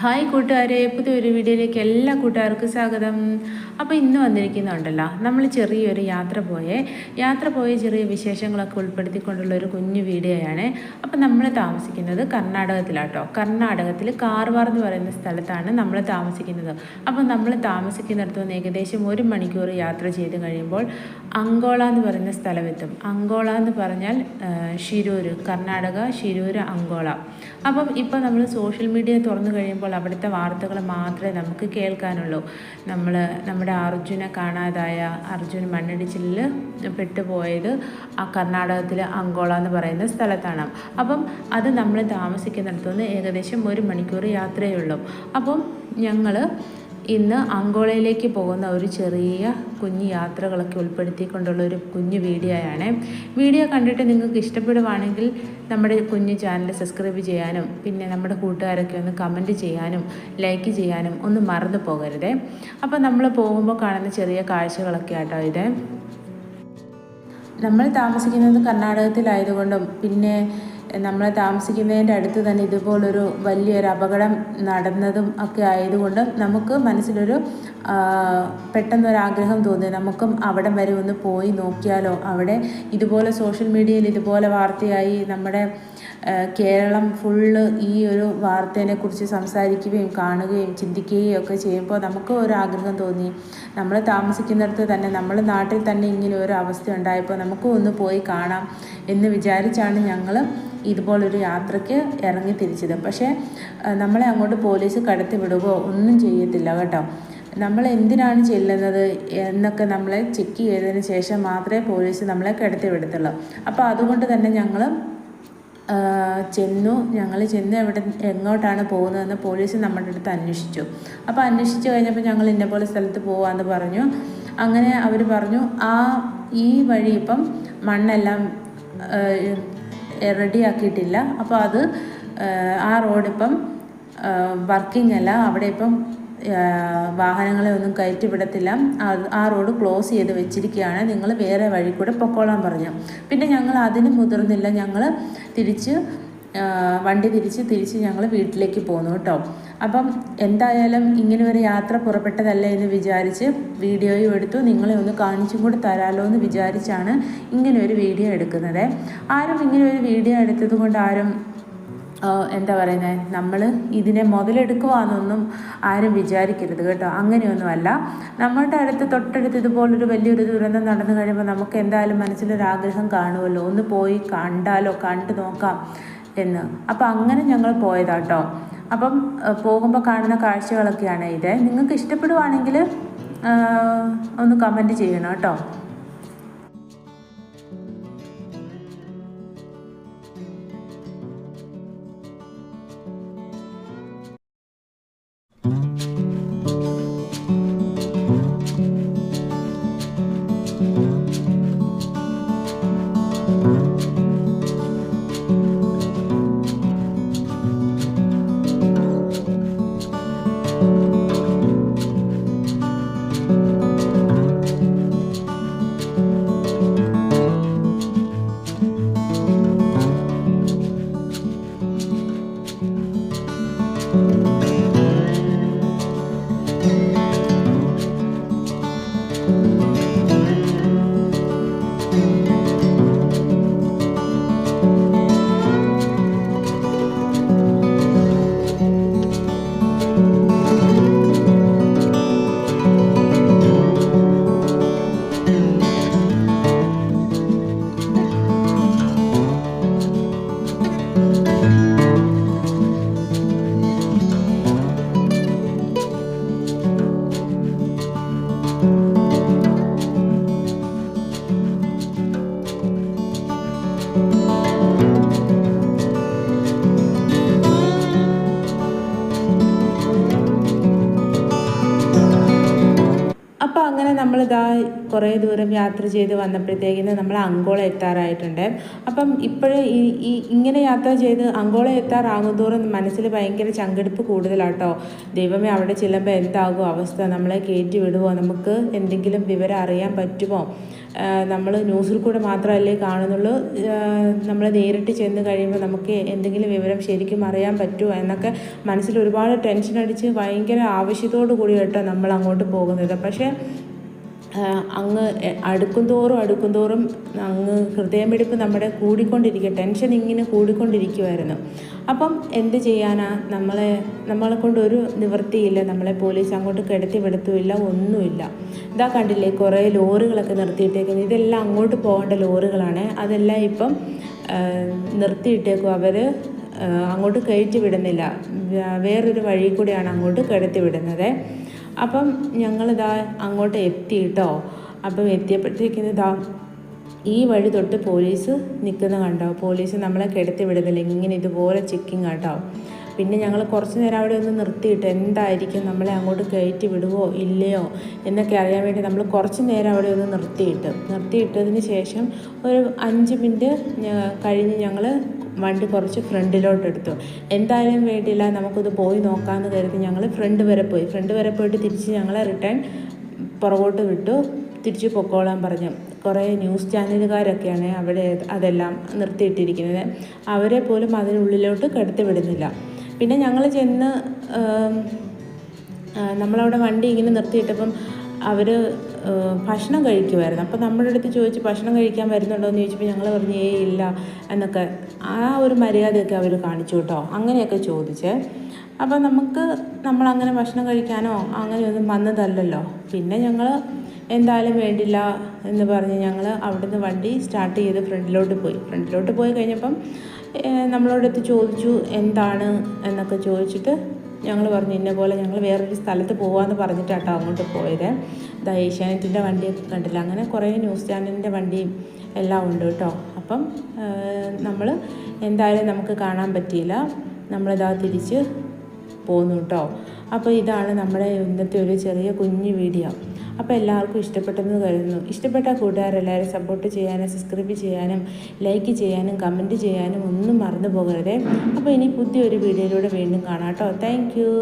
Hi കൂട്ടുകാരെ, പുതിയൊരു വീഡിയോയിലേക്ക് എല്ലാ കൂട്ടുകാർക്കും സ്വാഗതം. അപ്പോൾ ഇന്ന് വന്നിരിക്കുന്നുണ്ടല്ലോ, നമ്മൾ ചെറിയൊരു യാത്ര പോയ ചെറിയ വിശേഷങ്ങളൊക്കെ ഉൾപ്പെടുത്തിക്കൊണ്ടുള്ള ഒരു കുഞ്ഞു വീഡിയോയാണ്. അപ്പോൾ നമ്മൾ താമസിക്കുന്നത് കർണാടകത്തിലാട്ടോ. കർണാടകത്തിൽ കാർവാർ എന്ന് പറയുന്ന സ്ഥലത്താണ് നമ്മൾ താമസിക്കുന്നത്. അപ്പോൾ നമ്മൾ താമസിക്കുന്നിടത്ത് നിന്ന് ഏകദേശം 1 മണിക്കൂർ യാത്ര ചെയ്ത് കഴിയുമ്പോൾ അങ്കോള എന്ന് പറയുന്ന സ്ഥലമെത്തും. അങ്കോള എന്ന് പറഞ്ഞാൽ ഷിരൂർ, കർണാടക ഷിരൂർ അങ്കോള. അപ്പം ഇപ്പോൾ നമ്മൾ സോഷ്യൽ മീഡിയ തുറന്നു കഴിയുമ്പോൾ അവിടുത്തെ വാർത്തകൾ മാത്രമേ നമുക്ക് കേൾക്കാനുള്ളൂ. നമ്മുടെ അർജുനെ കാണാതായ, അർജുൻ മണ്ണിടിച്ചിലിൽ പെട്ടുപോയത് ആ കർണാടകത്തിലെ അങ്കോള എന്ന് പറയുന്ന സ്ഥലത്താണ്. അപ്പം അത് നമ്മൾ താമസിക്കുന്നിടത്തുനിന്ന് ഏകദേശം 1 മണിക്കൂർ യാത്രയേ ഉള്ളൂ. അപ്പം ഞങ്ങൾ ഇന്ന് അങ്കോളയിലേക്ക് പോകുന്ന ഒരു ചെറിയ കുഞ്ഞു യാത്രകളൊക്കെ ഉൾപ്പെടുത്തിക്കൊണ്ടുള്ള ഒരു കുഞ്ഞു വീഡിയോയാണ്. വീഡിയോ കണ്ടിട്ട് നിങ്ങൾക്ക് ഇഷ്ടപ്പെടുവാണെങ്കിൽ നമ്മുടെ കുഞ്ഞു ചാനൽ സബ്സ്ക്രൈബ് ചെയ്യാനും പിന്നെ നമ്മുടെ കൂട്ടുകാരൊക്കെ ഒന്ന് കമൻറ്റ് ചെയ്യാനും ലൈക്ക് ചെയ്യാനും ഒന്നും മറന്നു പോകരുതേ. അപ്പോൾ നമ്മൾ പോകുമ്പോൾ കാണുന്ന ചെറിയ കാഴ്ചകളൊക്കെ ആട്ടോ ഇത്. നമ്മൾ താമസിക്കുന്നത് കർണാടകത്തിലായതുകൊണ്ടും പിന്നെ നമ്മൾ താമസിക്കുന്നതിൻ്റെ അടുത്ത് തന്നെ ഇതുപോലൊരു വലിയൊരു അപകടം നടന്നതും ഒക്കെ ആയതുകൊണ്ട് നമുക്ക് മനസ്സിലൊരു പെട്ടെന്നൊരാഗ്രഹം തോന്നി, നമുക്കും അവിടം വരെ ഒന്ന് പോയി നോക്കിയാലോ. അവിടെ ഇതുപോലെ സോഷ്യൽ മീഡിയയിൽ ഇതുപോലെ വാർത്തയായി നമ്മുടെ കേരളം ഫുള്ള് ഈ ഒരു വാർത്തേനെക്കുറിച്ച് സംസാരിക്കുകയും കാണുകയും ചിന്തിക്കുകയും ഒക്കെ ചെയ്യുമ്പോൾ നമുക്ക് ഒരാഗ്രഹം തോന്നി. നമ്മൾ താമസിക്കുന്നിടത്ത് തന്നെ, നമ്മൾ നാട്ടിൽ തന്നെ ഇങ്ങനെ ഒരു അവസ്ഥ ഉണ്ടായപ്പോൾ നമുക്കും ഒന്ന് പോയി കാണാം എന്ന് വിചാരിച്ചാണ് ഞങ്ങൾ ഇതുപോലൊരു യാത്രയ്ക്ക് ഇറങ്ങി തിരിച്ചത്. പക്ഷേ നമ്മളെ അങ്ങോട്ട് പോലീസ് കടത്തി വിടുകയോ ഒന്നും ചെയ്യത്തില്ല കേട്ടോ. നമ്മൾ എന്തിനാണ് ചെല്ലുന്നത് എന്നൊക്കെ നമ്മളെ ചെക്ക് ചെയ്തതിന് ശേഷം മാത്രമേ പോലീസ് നമ്മളെ കടത്തി വിടത്തുള്ളൂ. അപ്പോൾ അതുകൊണ്ട് തന്നെ ഞങ്ങൾ ചെന്ന് എങ്ങോട്ടാണ് പോകുന്നതെന്ന് പോലീസ് നമ്മുടെ അടുത്ത് അന്വേഷിച്ചു. അപ്പോൾ അന്വേഷിച്ച് കഴിഞ്ഞപ്പോൾ ഞങ്ങൾ ഇന്നപോലെ സ്ഥലത്ത് പോകാമെന്ന് പറഞ്ഞു. അങ്ങനെ അവർ പറഞ്ഞു ഈ വഴി ഇപ്പം മണ്ണെല്ലാം റെഡിയാക്കിയിട്ടില്ല, അപ്പോൾ അത് ആ റോഡിപ്പം വർക്കിംഗ് അല്ല, അവിടെ ഇപ്പം വാഹനങ്ങളെ ഒന്നും കയറ്റി വിടത്തില്ല, ആ റോഡ് ക്ലോസ് ചെയ്ത് വെച്ചിരിക്കുകയാണ്, നിങ്ങൾ വേറെ വഴി കൂടെ പൊക്കോളാൻ പറഞ്ഞു. പിന്നെ ഞങ്ങൾ അതിന് മുതിർന്നില്ല, ഞങ്ങൾ വണ്ടി തിരിച്ച് ഞങ്ങൾ വീട്ടിലേക്ക് പോന്നു കേട്ടോ. അപ്പം എന്തായാലും ഇങ്ങനെ ഒരു യാത്ര പുറപ്പെട്ടതല്ലേ എന്ന് വിചാരിച്ച് വീഡിയോയും എടുത്തു, നിങ്ങളെ ഒന്ന് കാണിച്ചും കൂടി തരാമല്ലോ എന്ന് വിചാരിച്ചാണ് ഇങ്ങനെ ഒരു വീഡിയോ എടുക്കുന്നത്. ആരും ഇങ്ങനെ ഒരു വീഡിയോ എടുത്തത് കൊണ്ട് ആരും എന്താ പറയുന്നത്, നമ്മൾ ഇതിനെ മുതലെടുക്കുവാന്നൊന്നും ആരും വിചാരിക്കരുത് കേട്ടോ. അങ്ങനെയൊന്നുമല്ല. നമ്മളുടെ തൊട്ടടുത്ത് ഇതുപോലൊരു വലിയൊരു ദുരന്തം നടന്നു കഴിയുമ്പോൾ നമുക്ക് എന്തായാലും മനസ്സിലൊരാഗ്രഹം കാണുമല്ലോ, ഒന്ന് പോയി കണ്ടു നോക്കാം എന്ന്. അപ്പം അങ്ങനെ ഞങ്ങൾ പോയതാട്ടോ. അപ്പം പോകുമ്പോൾ കാണുന്ന കാഴ്ചകളൊക്കെയാണ് ഇത്. നിങ്ങൾക്ക് ഇഷ്ടപ്പെടുവാണെങ്കിൽ ഒന്ന് കമൻറ്റ് ചെയ്യണം കേട്ടോ. അപ്പോൾ അങ്ങനെ നമ്മളിതാ കുറേ ദൂരം യാത്ര ചെയ്ത് വന്നപ്പോഴത്തേക്കിന് നമ്മൾ അങ്കോള എത്താറായിട്ടുണ്ട്. അപ്പം ഇപ്പോഴേ ഇങ്ങനെ യാത്ര ചെയ്ത് അങ്കോള എത്താറാകുന്തോറും മനസ്സിൽ ഭയങ്കര ചങ്കെടുപ്പ് കൂടുതലാട്ടോ. ദൈവമേ, അവിടെ ചെല്ലുമ്പോൾ എന്താകും അവസ്ഥ, നമ്മളെ കയറ്റി വിടുമോ, നമുക്ക് എന്തെങ്കിലും വിവരം അറിയാൻ പറ്റുമോ നമ്മൾ ന്യൂസിൽ കൂടെ മാത്രമല്ലേ കാണുന്നുള്ളൂ. നമ്മൾ നേരിട്ട് ചെന്ന് കഴിയുമ്പോൾ നമുക്ക് എന്തെങ്കിലും വിവരം ശരിക്കും അറിയാൻ പറ്റുമോ എന്നൊക്കെ മനസ്സിൽ ഒരുപാട് ടെൻഷൻ അടിച്ച് ഭയങ്കര ആവശ്യത്തോടു കൂടി കേട്ടോ നമ്മൾ അങ്ങോട്ട് പോകുന്നത്. പക്ഷേ അങ്ങ് അടുക്കും തോറും അങ്ങ് ഹൃദയമിടിപ്പ് നമ്മുടെ കൂടിക്കൊണ്ടിരിക്കുക, ടെൻഷൻ ഇങ്ങനെ കൂടിക്കൊണ്ടിരിക്കുമായിരുന്നു. അപ്പം എന്ത് ചെയ്യാനാ, നമ്മളെ കൊണ്ട് ഒരു നിവൃത്തിയില്ല. നമ്മളെ പോലീസ് അങ്ങോട്ട് കിടത്തി വിടത്തുമില്ല, ഒന്നുമില്ല. ഇതാ കണ്ടില്ലേ കുറേ ലോറികളൊക്കെ നിർത്തിയിട്ടേക്കുന്നത്. ഇതെല്ലാം അങ്ങോട്ട് പോകേണ്ട ലോറികളാണ്. അതെല്ലാം ഇപ്പം നിർത്തിയിട്ടേക്കും. അവർ അങ്ങോട്ട് കയറ്റി വിടുന്നില്ല, വേറൊരു വഴി കൂടിയാണ് അങ്ങോട്ട് കിടത്തി വിടുന്നത്. അപ്പം ഞങ്ങളിതാ അങ്ങോട്ട് എത്തി കേട്ടോ. അപ്പം എത്തിയപ്പോഴത്തേക്കിന് ഇതാ ഈ വഴി തൊട്ട് പോലീസ് നിൽക്കുന്ന കണ്ടോ. പോലീസ് നമ്മളെ കിടത്തി വിടുന്നില്ല, ഇങ്ങനെ ഇതുപോലെ ചെക്കിങ് കേട്ടോ. പിന്നെ ഞങ്ങൾ കുറച്ച് നേരം അവിടെ ഒന്ന് നിർത്തിയിട്ട് എന്തായിരിക്കും നമ്മളെ അങ്ങോട്ട് കയറ്റി വിടുവോ ഇല്ലയോ എന്നൊക്കെ അറിയാൻ വേണ്ടി നമ്മൾ കുറച്ച് നേരം അവിടെ ഒന്ന് നിർത്തിയിട്ടതിന് ശേഷം ഒരു 5 മിനിറ്റ് കഴിഞ്ഞ് ഞങ്ങൾ വണ്ടി കുറച്ച് ഫ്രണ്ടിലോട്ട് എടുത്തു. എന്തായാലും വേണ്ടിയില്ല, നമുക്കത് പോയി നോക്കാമെന്ന് കരുതി ഞങ്ങൾ ഫ്രണ്ട് വരെ പോയിട്ട് തിരിച്ച് ഞങ്ങളെ റിട്ടേൺ പുറകോട്ട് വിട്ടു. തിരിച്ച് പൊക്കോളാൻ പറഞ്ഞു. കുറേ ന്യൂസ് ചാനലുകാരൊക്കെയാണ് അവിടെ അതെല്ലാം നിർത്തിയിട്ടിരിക്കുന്നത്. അവരെ പോലും അതിനുള്ളിലോട്ട് കടത്തി വിടുന്നില്ല. പിന്നെ ഞങ്ങൾ ചെന്ന് നമ്മളവിടെ വണ്ടി ഇങ്ങനെ നിർത്തിയിട്ടപ്പം അവർ ഭക്ഷണം കഴിക്കുമായിരുന്നു. അപ്പോൾ നമ്മുടെ അടുത്ത് ചോദിച്ചു ഭക്ഷണം കഴിക്കാൻ വരുന്നുണ്ടോ എന്ന് ചോദിച്ചപ്പോൾ ഞങ്ങൾ പറഞ്ഞു ഇല്ല എന്നൊക്കെ. ആ ഒരു മര്യാദയൊക്കെ അവർ കാണിച്ചു കേട്ടോ, അങ്ങനെയൊക്കെ ചോദിച്ചേ. അപ്പോൾ നമ്മളങ്ങനെ ഭക്ഷണം കഴിക്കാനോ അങ്ങനെയൊന്നും വന്നതല്ലല്ലോ. പിന്നെ ഞങ്ങൾ എന്തായാലും വേണ്ടില്ല എന്ന് പറഞ്ഞ് ഞങ്ങൾ അവിടുന്ന് വണ്ടി സ്റ്റാർട്ട് ചെയ്ത് ഫ്രണ്ടിലോട്ട് പോയി കഴിഞ്ഞപ്പം നമ്മളോടടുത്ത് ചോദിച്ചു എന്താണ് എന്നൊക്കെ ചോദിച്ചിട്ട് ഞങ്ങൾ പറഞ്ഞു ഇന്ന പോലെ ഞങ്ങൾ വേറൊരു സ്ഥലത്ത് പോകാമെന്ന് പറഞ്ഞിട്ടാട്ടോ അങ്ങോട്ട് പോയത്. ഇതാ ഏഷ്യാനെറ്റിൻ്റെ വണ്ടിയൊക്കെ കണ്ടില്ല, അങ്ങനെ കുറേ ന്യൂസ് ചാനലിൻ്റെ വണ്ടിയും എല്ലാം ഉണ്ട് കേട്ടോ. അപ്പം നമ്മൾ എന്തായാലും നമുക്ക് കാണാൻ പറ്റിയില്ല, നമ്മളിതാ തിരിച്ച് പോന്നു കേട്ടോ. അപ്പോൾ ഇതാണ് നമ്മുടെ ഇന്നത്തെ ഒരു ചെറിയ കുഞ്ഞു വീഡിയോ. അപ്പോൾ എല്ലാവർക്കും ഇഷ്ടപ്പെട്ടെന്ന് കരുതുന്നു. ഇഷ്ടപ്പെട്ട കൂട്ടുകാരെല്ലാവരും സപ്പോർട്ട് ചെയ്യാനും സബ്സ്ക്രൈബ് ചെയ്യാനും ലൈക്ക് ചെയ്യാനും കമൻറ്റ് ചെയ്യാനും ഒന്നും മറന്നു പോകരുത്. അപ്പോൾ ഇനി പുതിയൊരു വീഡിയോയിലൂടെ വീണ്ടും കാണാം കേട്ടോ. Thank you.